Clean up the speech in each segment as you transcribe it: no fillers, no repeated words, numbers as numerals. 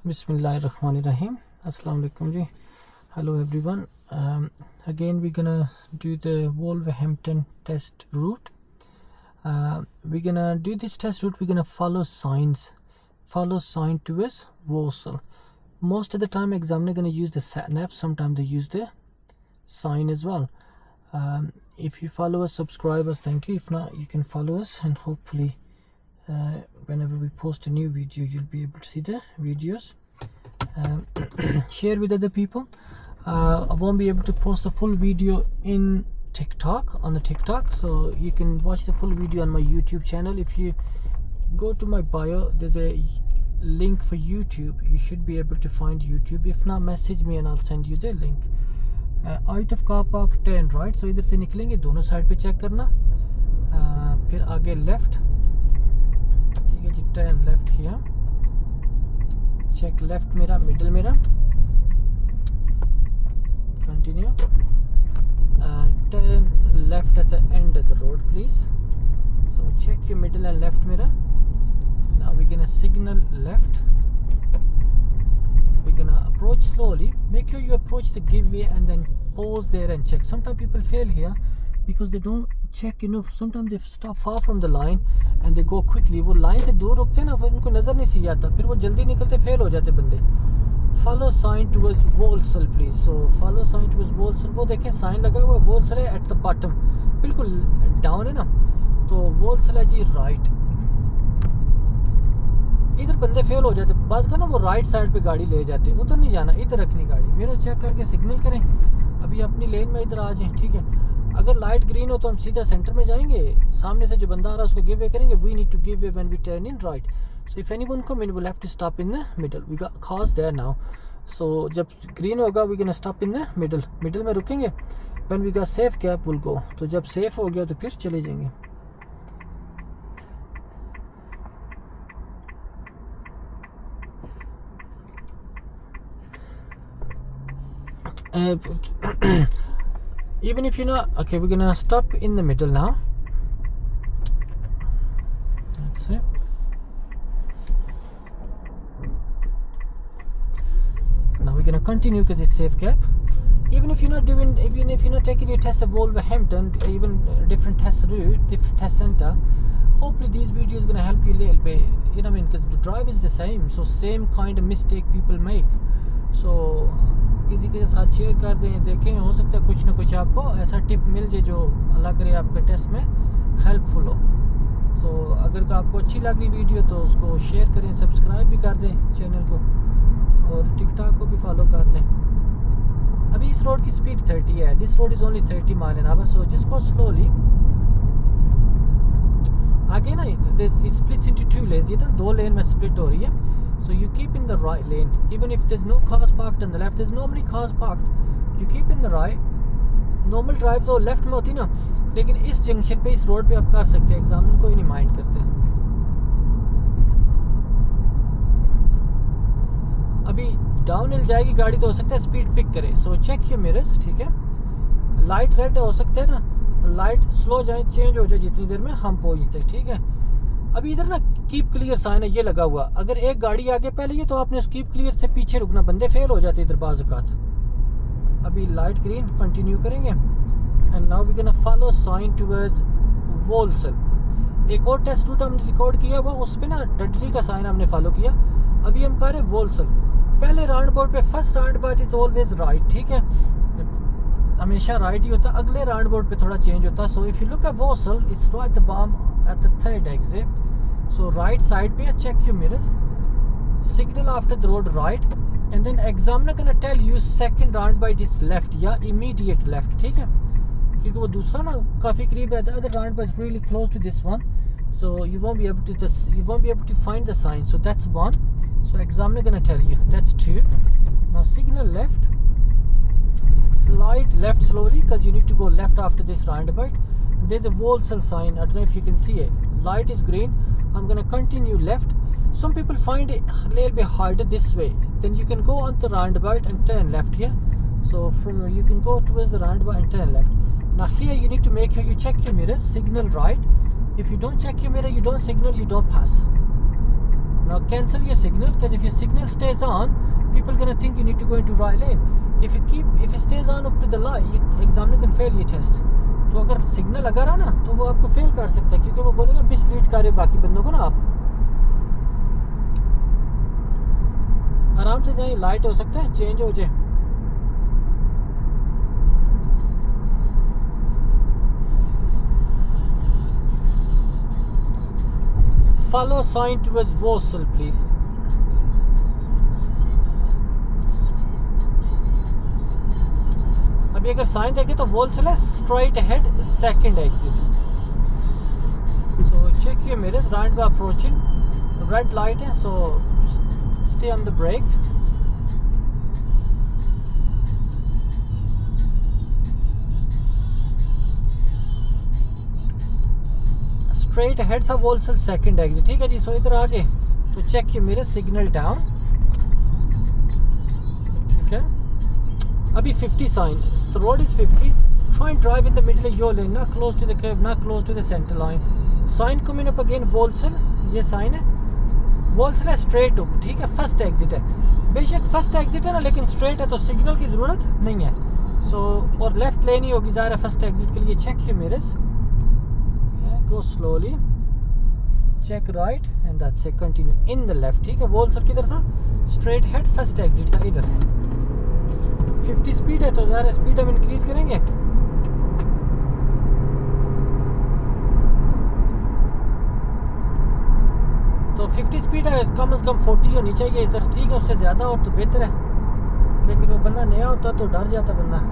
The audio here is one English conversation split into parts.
Bismillahirrahmanirrahim. Assalamu alaikum ji. Hello everyone. Again we're gonna do the Wolverhampton test route. We're gonna do this test route. We're gonna follow sign towards Walsall. Most of the time examiner gonna use the sat nav. Sometimes they use the sign as well. If you follow us, subscribe us, thank you. If not, you can follow us, and hopefully whenever we post a new video you'll be able to see the videos. Share with other people. I won't be able to post the full video in TikTok, on the TikTok, so you can watch the full video on my YouTube channel. If you go to my bio, there's a link for YouTube. You should be able to find YouTube. If not, message me and I'll send you the link. Out of car park, turn right. So इधर से निकलेंगे, दोनों side पे check करना, फिर आगे left, ठीक है जी, turn left here, check left मेरा, मिडल मेरा, continue, turn left at the end of the road please. So check your middle and left mirror. Now we're gonna signal left. We're gonna approach slowly. Make sure you approach the giveaway and then pause there and check. Sometimes people fail here because they don't check enough. Sometimes they stop far from the line and they go quickly. वो line से दूर रुकते हैं ना, फिर उनको नज़र नहीं सी आता, फिर वो जल्दी निकलते, फेल हो जाते बंदे. Follow sign towards Walsall please. So follow sign towards Walsall. वो देखें साइन लगा हुआ, Walsall है at the bottom, बिल्कुल डाउन है ना, तो Walsall है जी राइट. इधर बंदे फेल हो जाते, बात का ना वो राइट साइड पे गाड़ी ले जाते, उधर नहीं जाना, इधर रखनी गाड़ी. मेरा चेक करके सिग्नल करें. अभी अपनी लेन में इधर आ जाएं, ठीक है. अगर लाइट ग्रीन हो तो हम सीधा सेंटर में जाएंगे, सामने से जो बंदा आ रहा है उसको गिव वे करेंगे. We need to give way when we turn in right. So if anyone come in, will have to stop in the middle. We got cars there now. So जब ग्रीन होगा we can stop in the middle. Middle में रुकेंगे. When we got safe gap will go. तो जब safe हो गया तो फिर चले जाएंगे. Even if you're not okay, we're gonna stop in the middle now. That's it. Now we're gonna continue because it's safe gap. Even if you're not taking your test of Wolverhampton, even different test route, different test center, hopefully these videos gonna help you a little bit. You know what I mean? Because the drive is the same, so same kind of mistake people make. So किसी के साथ share कर दें, देखें, हो सकता है कुछ ना कुछ आपको ऐसा टिप मिल जाए जो अल्लाह करे आपके टेस्ट में हेल्पफुल हो. सो अगर आपको अच्छी लग रही वीडियो तो उसको शेयर करें, सब्सक्राइब भी कर दें चैनल को, और टिकटॉक को भी फॉलो कर लें. अभी इस रोड की स्पीड 30 है. This road is only 30 mile an hour. So जिसको स्लोली आगे ना, इट स्प्लिट्स इनटू 2 लेन्स. ये ना 2 लेन में स्प्लिट हो रही है. So you keep in the right lane, even if there's no cars parked on the left. There's normally cars parked. You keep in the right. Normal drive तो left में होती ना, लेकिन इस जंक्शन पे, इस रोड पे आप कर सकते हैं. एग्जामिनर कोई नहीं माइंड करते. अभी डाउन हिल जाएगी गाड़ी तो हो सकता है स्पीड पिक करे. सो चेक योर मिरर्स, ठीक है. लाइट रेड हो सकता है ना, लाइट स्लो जाए, चेंज हो जाए जितनी देर में हम पहुँचते, ठीक है. अभी इधर ना कीप क्लियर साइन है, ये लगा हुआ. अगर एक गाड़ी आगे पहले ये तो आपने उस कीप क्लियर से पीछे रुकना, बंदे फेल हो जाते इधर बाज़ औक़ात. अभी लाइट ग्रीन, कंटिन्यू करेंगे. And now we gonna follow sign towards Walsall. एक और टेस्ट रूट हमने रिकॉर्ड किया हुआ, उस पर ना डडली का साइन हमने फॉलो किया. अभी हम कह रहे हैं वॉल्सल. पहले राउंड अबाउट पे, first round about is always right, ठीक है, हमेशा राइट ही होता. अगले राउंड अबाउट पे थोड़ा चेंज होता. So if you look at Walsall, it's right the bottom at the third exit. So right side पे, check your mirrors, signal after the road right, and then examiner gonna tell you second roundabout is left या immediate left, ठीक है, क्योंकि वो दूसरा ना काफ़ी करीब है. The other roundabout is really close to this one, so you won't be able to find the sign. So that's 1. So examiner gonna tell you. That's 2. Now signal left, slide left slowly because you need to go left after this roundabout. There's a Walsall sign. I don't know if you can see it. Light is green. I'm gonna continue left. Some people find it a little bit harder this way. Then you can go on the roundabout and turn left here. So from you can go towards the roundabout and turn left. Now here you need to make sure you check your mirrors, signal right. If you don't check your mirror, you don't signal, you don't pass. Now cancel your signal, because if your signal stays on, people gonna think you need to go into right lane. If it stays on up to the light, examiner can fail your test. तो अगर signal लगा रहा ना तो वो आपको fail कर सकता है, क्योंकि वो बोलेगा मिसलीड करे बाकी बंदों को ना। आप आराम से जाए, लाइट हो सकता है चेंज हो जाए। Follow sign towards Walsall, please. अभी अगर साइन देखें तो Walsall है straight ahead, second exit. So check your mirrors, right by approaching. The red light है, so stay on the brake. Straight ahead था Walsall सेकंड एग्जिट, ठीक है जी। सो इधर आगे तो check your mirror signal down, ठीक है। अभी 50 sign, the road is 50, try and drive in the middle of your lane, not close to the kerb, not close to the centre line. Sign coming up again Walsall, ये sign है Walsall है straight up, ठीक है। First exit है, बेशक first exit है ना, लेकिन स्ट्रेट है तो सिग्नल की ज़रूरत नहीं है। सो और लेफ्ट लेन ही होगी ज़ाहिर है फर्स्ट एग्जिट के लिए। Check your mirrors, go slowly, check right and that's it, continue in the left, ठीक है। Walsall किधर था, straight head फर्स्ट एग्जिट था इधर। 50 स्पीड है तो ज़रा स्पीड हम इंक्रीज करेंगे। तो 50 स्पीड है, कम से कम 40 होनी चाहिए इधर, ठीक है। उससे ज़्यादा हो तो बेहतर है, लेकिन वो बंदा नया होता तो डर जाता बंदा।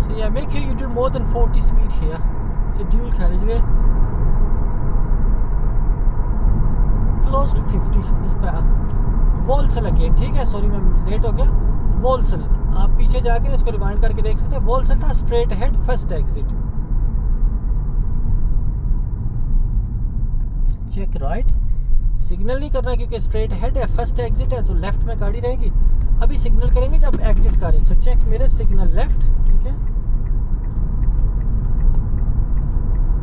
So yeah, make sure you do more than 40 speed here. It's a dual carriageway, close to 50 is better. Walsall again, ठीक है। सॉरी मैं लेट हो गया। Walsall आप पीछे जाके इसको रिवाइंड करके देख सकते हैं। Walsall था straight ahead first exit. Check right, signal नहीं करना क्योंकि स्ट्रेट हेड है, फर्स्ट एग्जिट है तो लेफ्ट में गाड़ी रहेगी। अभी सिग्नल करेंगे जब एग्जिट करें, तो चेक मेरे सिग्नल लेफ्ट, ठीक है।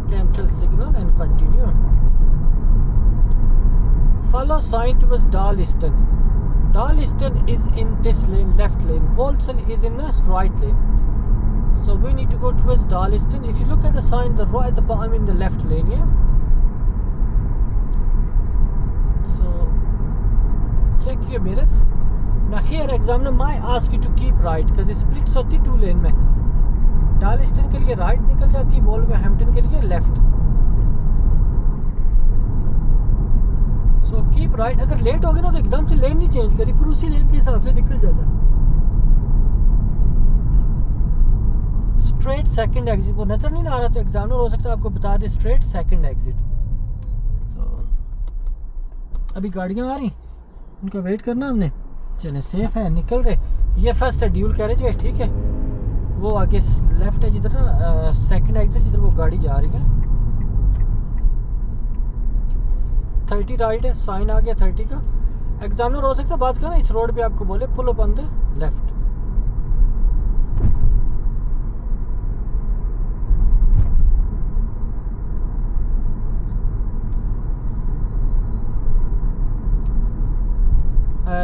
Cancel signal and continue. Follow sign towards Darliston. Darliston is in this lane, left lane. Walsall is in the right lane. So we need to go towards Darliston. If you look at the sign, the right at the bottom in the left lane, yeah. So check your mirrors. Now here examiner might ask you to keep right because it splits होती 2 lane में। डार्लिस्टन के लिए right निकल जाती है, Wolverhampton के लिए left. So keep right. अगर लेट हो गए ना तो एकदम से लेन नहीं चेंज करी, फिर उसी लेन के हिसाब से निकल जाना। स्ट्रेट सेकंड एग्जिट, को नजर नहीं आ रहा तो एग्जामिनर हो सकता है आपको बता दे स्ट्रेट सेकंड एग्जिट। सो अभी गाड़ियाँ आ रही, उनका वेट करना हमने। चले सेफ है, निकल रहे। ये फर्स्ट है ड्यूल कैरेज वे, ठीक है। वो आगे लेफ्ट है जिधर ना सेकंड एग्जिट, जिधर वो गाड़ी जा रही है। 30 राइट है, साइन आ गया 30 का। एग्जामिनर हो सकता है बात करना इस रोड पे आपको बोले pull up on the left.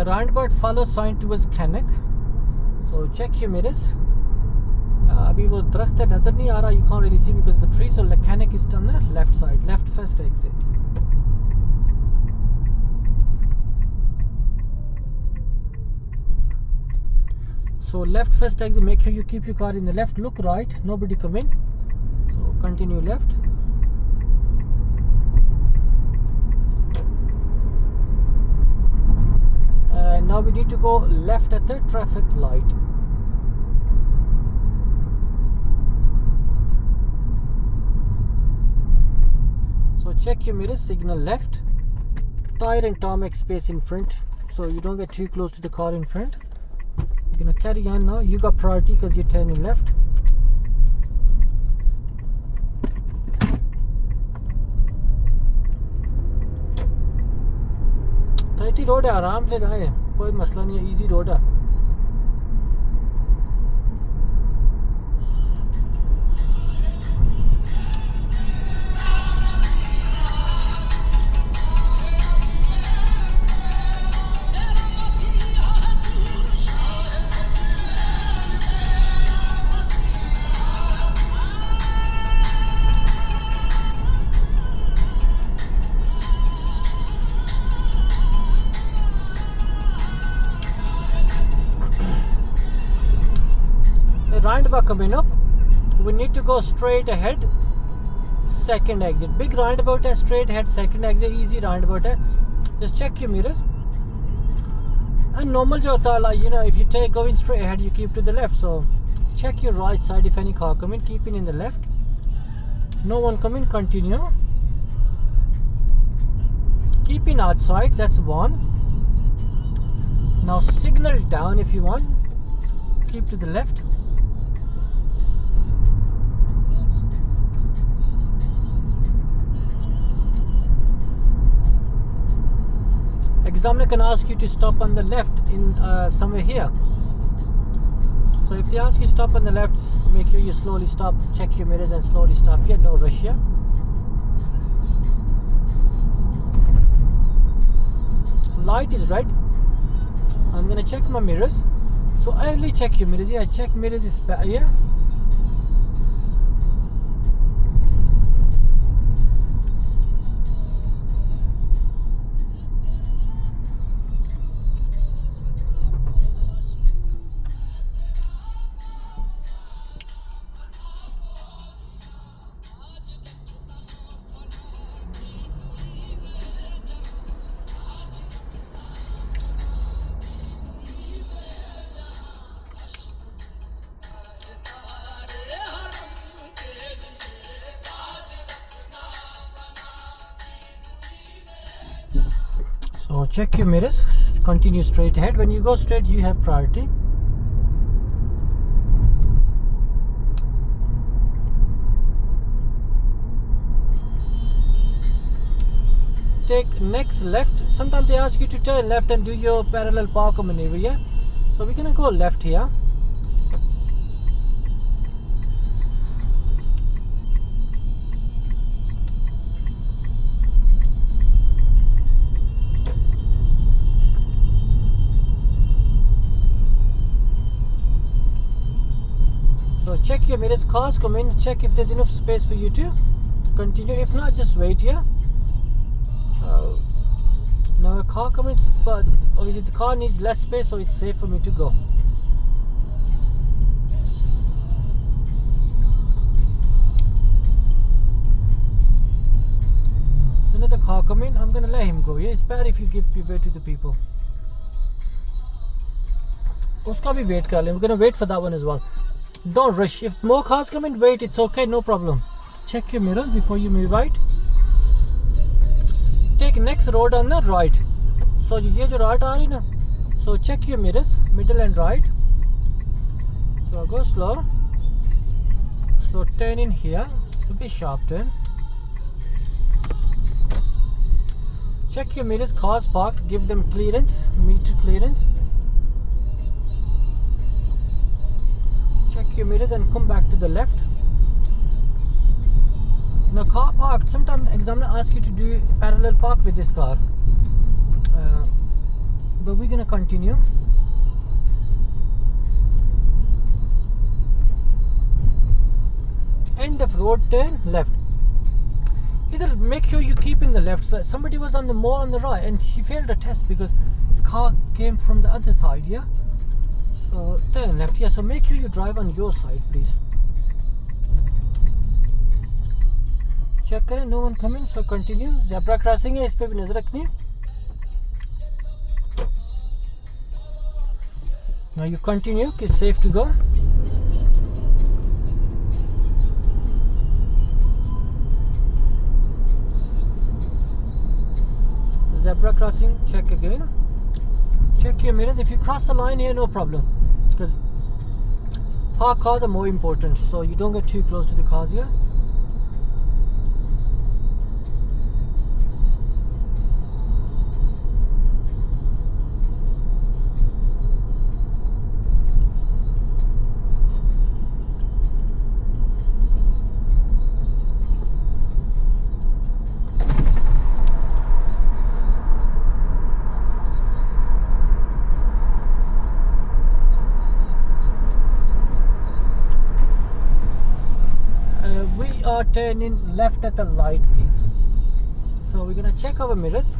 Roundabout follow sign towards Cannock, so check your mirrors. अभी वो दरख्त है नजर नहीं आ रहा, you can't really see because the tree, so Cannock is on the left side, left first exit. So left first exit, make sure you keep your car in the left, look right, nobody coming, so continue left. Now we need to go left at the traffic light. So check your mirrors, signal left, tire and tarmac space in front, so you don't get too close to the car in front. You're gonna carry on now. You got priority because you're turning left. Thirty road है, आराम से जाए, कोई मसला नहीं है, easy road है। roundabout coming up. We need to go straight ahead. Second exit. Big roundabout है, straight ahead. Second exit, easy roundabout है. Just check your mirrors. And normal जो होता है, like, you know, if you take going straight ahead, you keep to the left. So check your right side. If any car coming, keeping in the left. No one coming, continue. Keeping outside, that's one. Now signal down if you want. Keep to the left. Examiner can ask you to stop on the left in somewhere here. So if they ask you stop on the left, make sure you slowly stop, check your mirrors and slowly stop here, no rush here. Light is red. I'm gonna check my mirrors. So early check your mirrors. Yeah, check mirrors is better. Yeah. So check your mirrors, continue straight ahead. When you go straight, you have priority. Take next left. Sometimes they ask you to turn left and do your parallel park maneuver, yeah? So we're gonna go left here. So check your mirrors, cars come in, check if there's enough space for you to continue. If not, just wait here. So now a car comes, but obviously the car needs less space, so it's safe for me to go. There's another car coming, I'm gonna let him go. Yeah, it's better if you give way to the people. Uska bhi wait kar le. We're gonna wait for that one as well. Don't rush. If more cars come in, wait, it's okay, no problem. Check your mirrors before you move right. Take next road on the right. So ये जो right आ रही ना, so check your mirrors, middle and right. So go slow. Slow turn in here. It's a bit sharp turn. Check your mirrors, cars parked, give them clearance, meter clearance. Check your mirrors and come back to the left. Now car parked, sometimes examiner asks you to do parallel park with this car. But we're gonna continue. End of road, turn left. Either make sure you keep in the left side. Somebody was on the more on the right and he failed the test because the car came from the other side, yeah? So turn left here. So make sure you drive on your side, please. Check करें, no one coming. So continue. Zebra crossing है, इस पे भी नजर रखनी. Now you continue. It's safe to go. Zebra crossing. Check again. Check your mirrors. If you cross the line here, no problem. Because parked cars are more important, so you don't get too close to the cars here. We are turning left at the light, please. So we're gonna check our mirrors.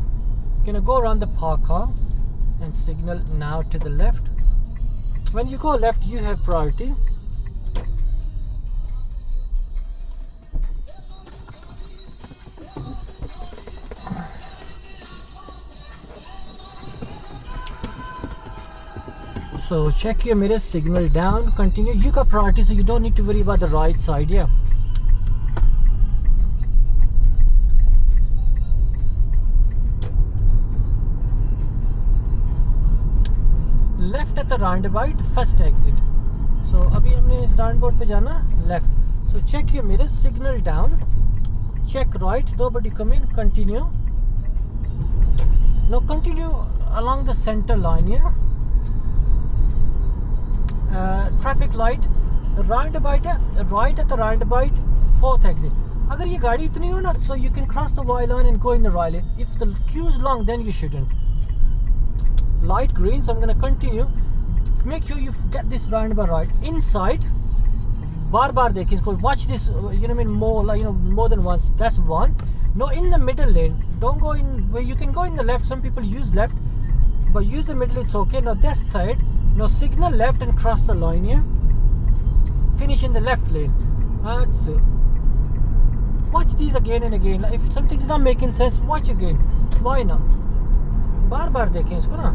Gonna go around the park car and signal now to the left. When you go left, you have priority. So check your mirrors, signal down, continue. You got priority, so you don't need to worry about the right side. Yeah. Left at the roundabout, first exit. So अभी हमने इस roundabout पे जाना left. So check your mirrors, signal down, check right, nobody come in, continue. Now continue along the center line. Yeah. Traffic light, roundabout, right at the roundabout, fourth exit. अगर ये गाड़ी इतनी हो ना, so you can cross the white line and go in the right lane. If the queue is long, then you shouldn't. Light green, so I'm gonna continue. Make sure you get this roundabout right. Inside, बार देखिए इसको. Watch this, you know what I mean, more, like, you know, more than once. That's one. No, in the middle lane. Don't go in where you can go in the left. Some people use left, but use the middle. It's okay. Now this side. Now signal left and cross the line. Yeah. Finish in the left lane. That's it. Watch these again and again. Like, if something's not making sense, watch again. Why not? बार देखें इसको ना.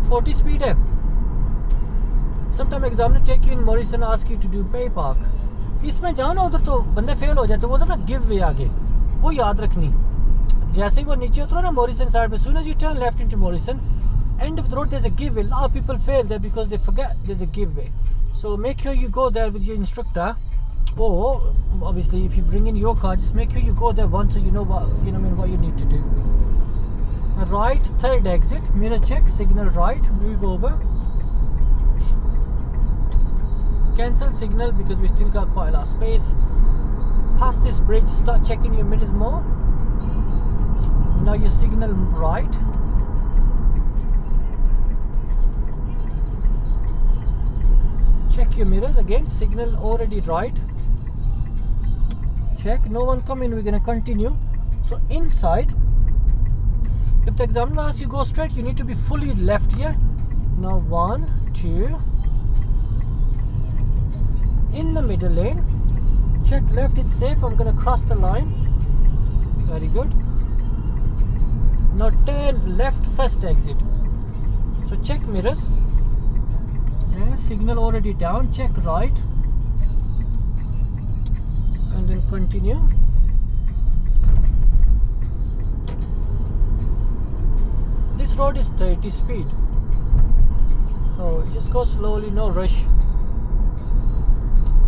Forty speed है. Sometime examiner take you in Morrison, ask you to do pay park. इसमें जाओ ना उधर तो बंदे फेल हो जाते. वो उधर ना गिव वे आगे. वो याद रखनी. जैसे ही वो नीचे उतरो ना Morrison side पे, soon as you turn left into Morrison, end of the road there's a give way. A lot of people fail there because they forget there's a give way. So make sure you go there with your instructor. Or obviously if you bring in your car, just make sure you go there once so you know what what you need to do. Right, third exit, mirror check, signal right, move over. Cancel signal because we still got quite a lot of space. Pass this bridge, start checking your mirrors more. Now you signal right. Check your mirrors again, signal already right. Check, no one come in, we're gonna continue. So inside, if the examiner asks you go straight, you need to be fully left here. Now 1, 2. In the middle lane. Check left, it's safe. I'm gonna cross the line. Very good. Now turn left, first exit. So check mirrors. Yeah, signal already down. Check right. And then continue. This road is 30 speed, so just go slowly, no rush.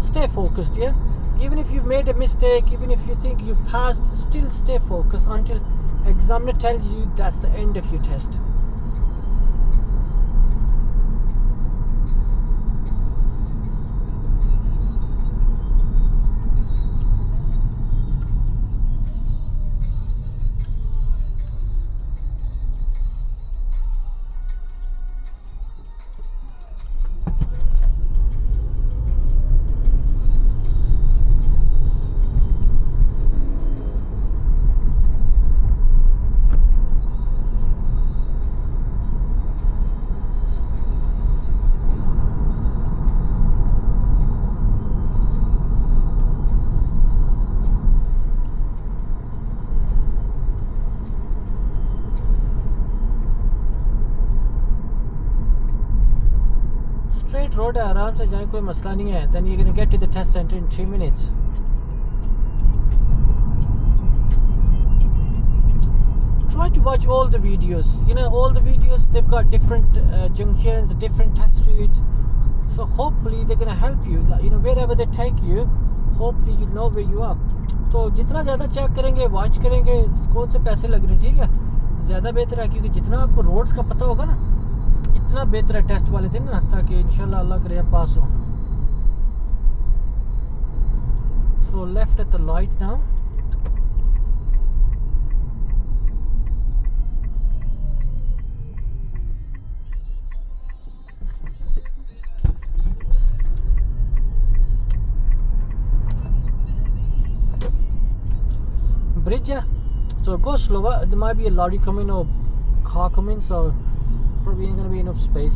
Stay focused, yeah. Even if you've made a mistake, even if you think you've passed, still stay focused until examiner tells you that's the end of your test. Straight road है, आराम से जाए, कोई मसला नहीं है. Then you're gonna get to the test center in 3 minutes. Try to watch all the videos. You know, all the videos, they've got different junctions, different test routes. So hopefully they're gonna help you. You know, wherever they take you, hopefully you know where you are. तो जितना ज़्यादा check करेंगे, watch करेंगे, कौन से पैसे लग रहे हैं, ठीक है, ज़्यादा बेहतर है. क्योंकि जितना आपको रोड्स का पता होगा ना, इतना बेहतर है टेस्ट वाले दिन ना, ताकि इंशाल्लाह अल्लाह करे आप पास हो. So left at the light now. Bridge, yeah. So go slower. There might be a lorry coming or car coming, so probably ain't gonna be enough space.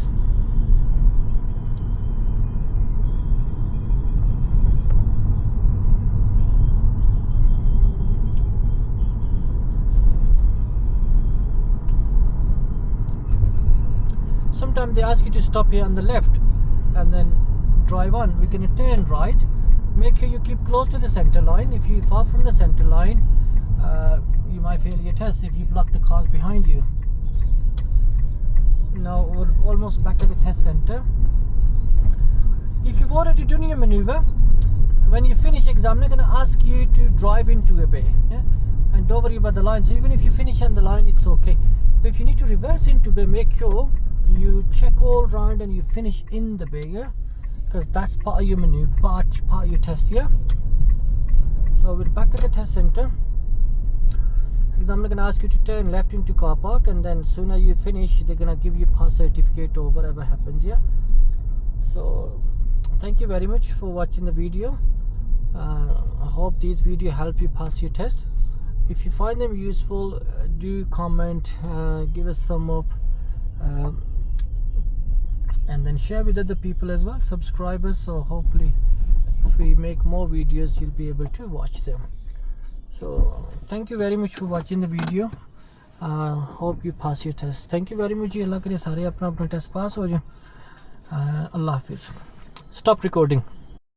sometimes they ask you to stop here on the left and then drive on. We're going to turn right. Make sure you keep close to the center line. If you're far from the center line, you might fail your test if you block the cars behind you. Now we're almost back at the test center. If you've already done your maneuver, when you finish exam, they're going to ask you to drive into a bay, yeah? And don't worry about the line. So even if you finish on the line, it's okay. But if you need to reverse into bay, make sure you check all round and you finish in the bay, yeah? Because that's part of your maneuver, part of your test, yeah? So we're back at the test center. Examiner going to ask you to turn left into car park, and then sooner you finish, they're going to give you pass certificate or whatever happens, yeah? So thank you very much for watching the video. I hope these videos help you pass your test. If you find them useful, do comment, give us thumb up, and then share with other people as well, subscribers. So hopefully if we make more videos, you'll be able to watch them. So thank you very much for watching the video. Hope you pass your test. Thank you very much. Allah करे सारे अपना अपना test pass हो जाए. Allah Hafiz. Stop recording.